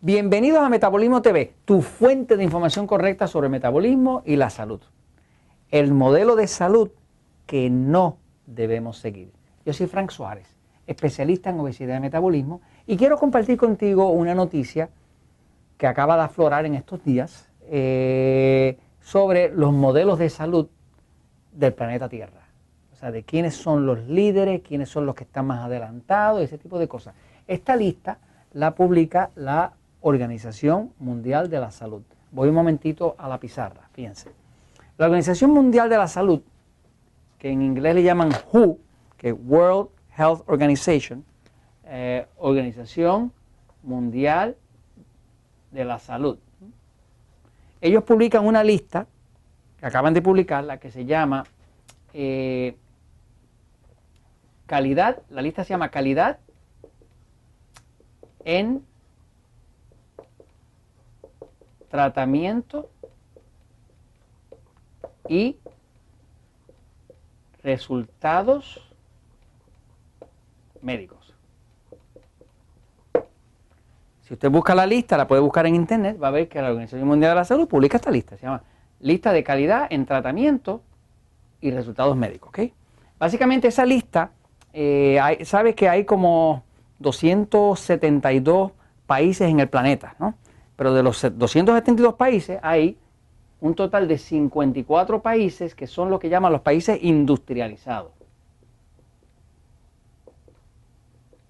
Bienvenidos a Metabolismo TV, tu fuente de información correcta sobre el metabolismo y la salud. El modelo de salud que no debemos seguir. Yo soy Frank Suárez, especialista en obesidad y metabolismo, y quiero compartir contigo una noticia que acaba de aflorar en estos días sobre los modelos de salud del planeta Tierra. O sea, de quiénes son los líderes, quiénes son los que están más adelantados, ese tipo de cosas. Esta lista la publica la Organización Mundial de la Salud. Voy un momentito a la pizarra, fíjense. La Organización Mundial de la Salud, que en inglés le llaman WHO, que es World Health Organization, Organización Mundial de la Salud. Ellos publican una lista, que acaban de publicarla, que se llama calidad, la lista se llama calidad en tratamiento y resultados médicos. Si usted busca la lista, la puede buscar en internet, va a ver que la Organización Mundial de la Salud publica esta lista, se llama lista de calidad en tratamiento y resultados médicos, ¿ok? Básicamente esa lista, sabe que hay como 272 países en el planeta, ¿no? Pero de los 272 países hay un total de 54 países que son lo que llaman los países industrializados.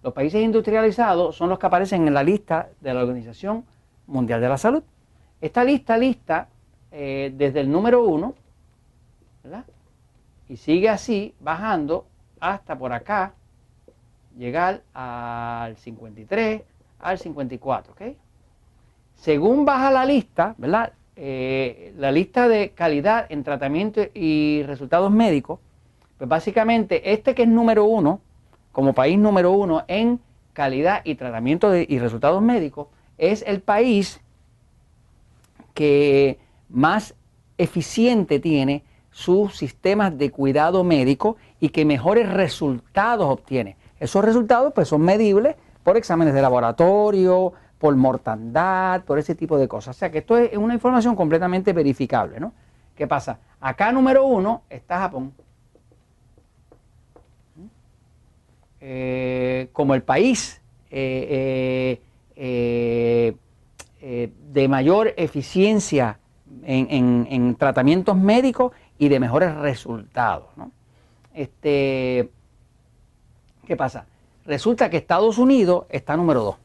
Los países industrializados son los que aparecen en la lista de la Organización Mundial de la Salud. Esta lista desde el número 1, ¿verdad? Y sigue así, bajando hasta por acá, llegar al 53, al 54, ¿ok? Según baja la lista, ¿verdad? La lista de calidad en tratamiento y resultados médicos, pues básicamente este que es número 1, como país número 1 en calidad y tratamiento y resultados médicos, es el país que más eficiente tiene sus sistemas de cuidado médico y que mejores resultados obtiene. Esos resultados pues son medibles por exámenes de laboratorio, por mortandad, por ese tipo de cosas. O sea que esto es una información completamente verificable, ¿no? ¿Qué pasa? Acá número 1 está Japón. Como el país de mayor eficiencia en tratamientos médicos y de mejores resultados, ¿no? ¿Qué pasa? Resulta que Estados Unidos está número 2.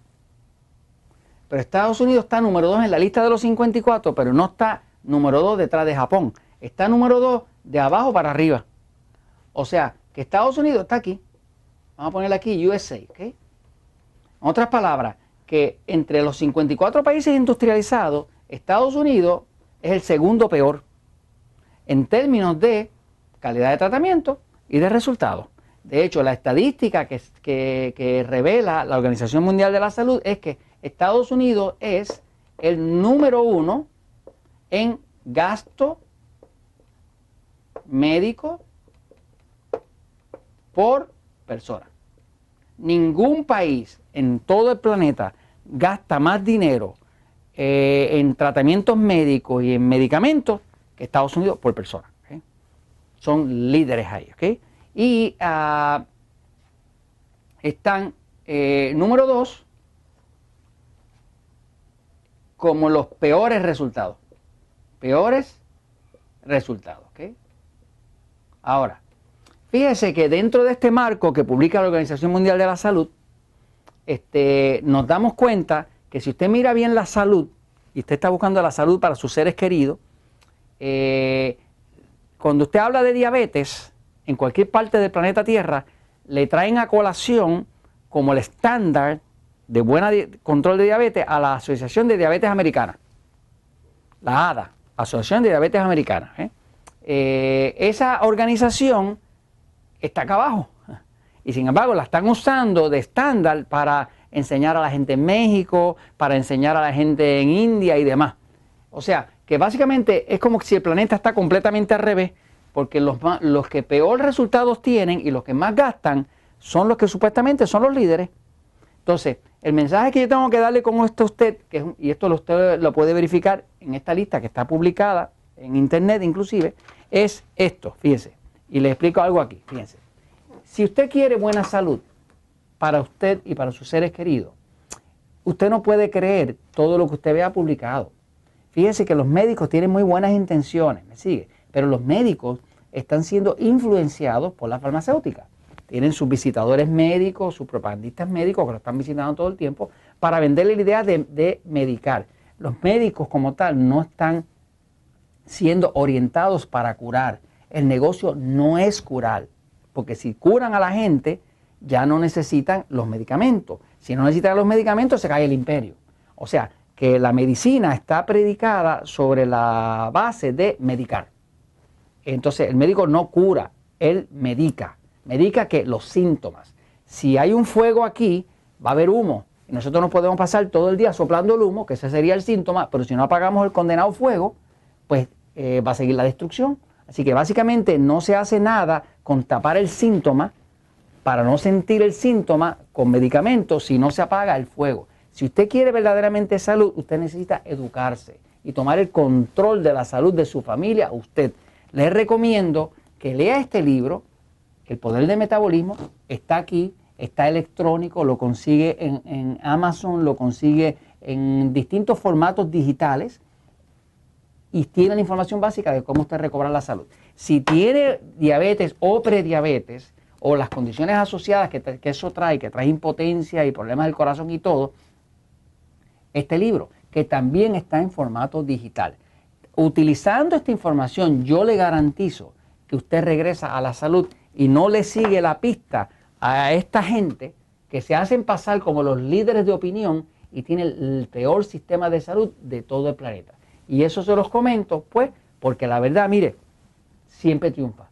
Pero Estados Unidos está número 2 en la lista de los 54, pero no está número 2 detrás de Japón. Está número 2 de abajo para arriba. O sea, que Estados Unidos está aquí. Vamos a ponerle aquí USA, ¿ok? En otras palabras, que entre los 54 países industrializados, Estados Unidos es el segundo peor en términos de calidad de tratamiento y de resultados. De hecho, la estadística que revela la Organización Mundial de la Salud es que Estados Unidos es el número 1 en gasto médico por persona. Ningún país en todo el planeta gasta más dinero en tratamientos médicos y en medicamentos que Estados Unidos por persona, ¿okay? Son líderes ahí, ¿ok? Y están número 2 como los peores resultados. Peores resultados, ¿ok? Ahora, fíjese que dentro de este marco que publica la Organización Mundial de la Salud, nos damos cuenta que si usted mira bien la salud, y usted está buscando la salud para sus seres queridos, cuando usted habla de diabetes, en cualquier parte del planeta Tierra, le traen a colación como el estándar de buen control de diabetes a la Asociación de Diabetes Americana, la ADA, Asociación de Diabetes Americana. Esa organización está acá abajo y sin embargo la están usando de estándar para enseñar a la gente en México, para enseñar a la gente en India y demás. O sea, que básicamente es como si el planeta está completamente al revés, porque los que peor resultados tienen y los que más gastan son los que supuestamente son los líderes. Entonces, el mensaje que yo tengo que darle con esto a usted, y esto usted lo puede verificar en esta lista que está publicada en internet inclusive, es esto, fíjense, y le explico algo aquí, fíjense. Si usted quiere buena salud para usted y para sus seres queridos, usted no puede creer todo lo que usted vea publicado. Fíjese que los médicos tienen muy buenas intenciones, ¿me sigue? Pero los médicos están siendo influenciados por la farmacéutica. Tienen sus visitadores médicos, sus propagandistas médicos que lo están visitando todo el tiempo para venderle la idea de medicar. Los médicos como tal no están siendo orientados para curar. El negocio no es curar, porque si curan a la gente ya no necesitan los medicamentos. Si no necesitan los medicamentos se cae el imperio. O sea, que la medicina está predicada sobre la base de medicar. Entonces el médico no cura, él medica. Medica que los síntomas. Si hay un fuego aquí, va a haber humo. Y nosotros no podemos pasar todo el día soplando el humo, que ese sería el síntoma, pero si no apagamos el condenado fuego, pues va a seguir la destrucción. Así que básicamente no se hace nada con tapar el síntoma para no sentir el síntoma con medicamentos si no se apaga el fuego. Si usted quiere verdaderamente salud, usted necesita educarse y tomar el control de la salud de su familia. Usted, les recomiendo que lea este libro, El Poder del Metabolismo. Está aquí, está electrónico, lo consigue en Amazon, lo consigue en distintos formatos digitales y tiene la información básica de cómo usted recobra la salud. Si tiene diabetes o prediabetes o las condiciones asociadas que eso trae, que trae impotencia y problemas del corazón y todo, este libro, que también está en formato digital. Utilizando esta información, yo le garantizo que usted regresa a la salud y no le sigue la pista a esta gente que se hacen pasar como los líderes de opinión y tienen el peor sistema de salud de todo el planeta. Y eso se los comento, pues, porque la verdad, mire, siempre triunfa.